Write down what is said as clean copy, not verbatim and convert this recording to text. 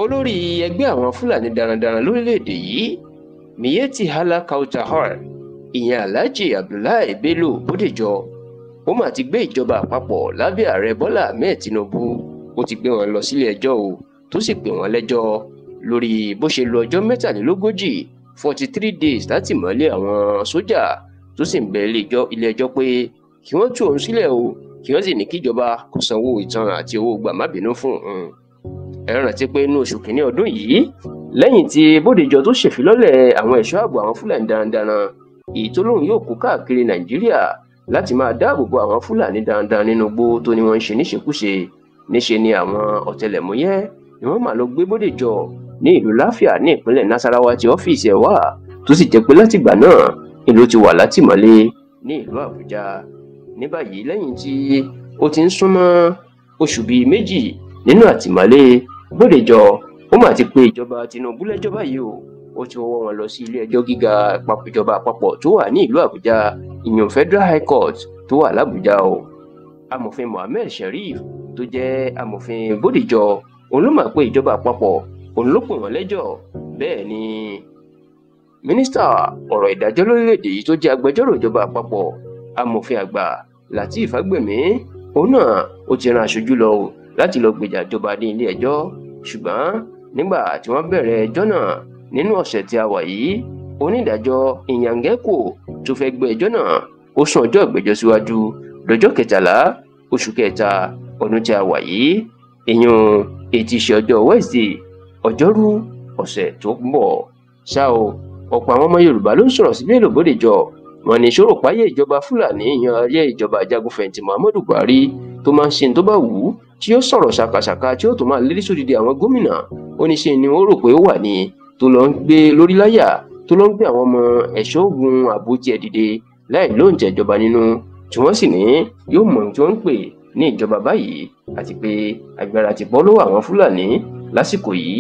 olórí ẹgbẹ́ àwọn Fúlàní darandaran lórílẹ̀‐èdè yìí Miyetti Allah Kautal ìyẹn Alhaji Abdullahi Bello Bódèjọ ó mà ti gbé ìjọba àpapọ̀ lábẹ́ ààrẹ Bọ́lá Ahmed Tinubu ó ti gbé wọn lọ sílé ẹjọ́ o tó sì pè wọ́n lẹ́jọ́ lórí bó ṣe lo ọjọ́ 43 days látìmọ́lé àwọn sójà tó sì ń bẹ ilé ẹjọ́ pé kí wọ́n tú òun sílẹ̀ o kí wọ́n sì ní kíjọba kó sanwó ìtanràn àti owó gbàmábìínú fún òun. ẹ rántí pé inú oṣù kìíní ọdún yìí lẹ́yìn tí Bódèjọ tó ṣèfilọ́lẹ̀ àwọn ẹ̀ṣọ́ ààbò àwọn Fúlàní darandaran èyí tó lóun yóò kó káàkiri Nàìjíríà láti máa dáàbò bo àwọn Fúlàní darandaran nínú igbó tó ní wọ́n ń ṣe níṣekúṣe níṣe ni àwọn ọ̀tẹlẹ̀múyẹ́ ni wọ́n máa lọ gbé Bódèjọ ní ìlú Láfíà ní ìpínlẹ̀ Nasarawa tí ọ́fíìsì ẹ̀ wà tó sì jẹ́ pé látìgbà náà ìlú ti wà látìmọ́lé ní ìlú Àbújá. ní báyìí lẹ́yìn tí ó ti ń súnmọ́ oṣù bíi méjì nínú àtìmọ́lé Bódèjọ ó mà ti pe ìjọba Tinubu lẹ́jọ́ báyìí o ó ti wọ́ wọn lọ sí ilé ẹjọ́ gíga ìjọba àpapọ̀ tó wà ní ìlú Àbújá ìyẹn Federal High Court tó wà l'Àbújá o. amòfin Mohammed Sharif tó jẹ́ amòfin Bódèjọ òun ló máa pe ìjọba àpapọ̀ òun ló pè wọ́n lẹ́jọ́. bẹ́ẹ̀ ni mínísítà ọ̀rọ̀ ìdájọ́ lórílẹ̀‐èdè yìí tó jẹ́ agbẹjọ́rò ìjọba àpapọ̀ amòfin àgbà Lateef Fagbemi òun náà ó ti ran aṣojú lọ láti lọ gbèjà ìjọba ní ilé ẹjọ́ ṣùgbọ́n nígbà tí wọ́n bẹ̀rẹ̀ ẹjọ́ náà nínú ọ̀sẹ̀ tí a wà yìí onídàájọ́ Inyangeko tó fẹ́ gbé ẹjọ́ náà ó sún ọjọ́ ìgbẹ́jọ́ síwájú lọ́jọ́ 13 oṣù kẹta ọdún tí a wà yìí ìyún ètí ṣe ọjọ́ Wednesday ọjọ́rú ọ̀sẹ̀ tó ń bọ̀. ṣá o ọ̀pọ̀ àwọn ọmọ Yorùbá ló ń sọ̀rọ̀ sí Bello Bódèjọ wọn ní ìṣòro páyé ìjọba Fúlàní yan ayé ìjọba ajagunfẹ̀yìntì Muhammadu Buhari tó máa ń ṣe tó bá wù ú tí ó sọ̀rọ̀ ṣàkàṣàkà tí ó tó máa lérí sódìdí àwọn gómìnà ó ní ṣe ni ó rò pé ó wà ní tó lọ ń gbé lórí láyà tó lọ ń gbé àwọn ọmọ ẹ̀ṣọ́ ogun ààbò tiẹ̀ dìde láì lóǹjẹ́ ìjọba nínú tí wọ́n sì ní yóò mọ̀ tí wọ́n ń pè ní ìjọba báyìí àti pé agbára ti bọ́ lọ́wọ́ àwọn Fúlàní lásìkò yìí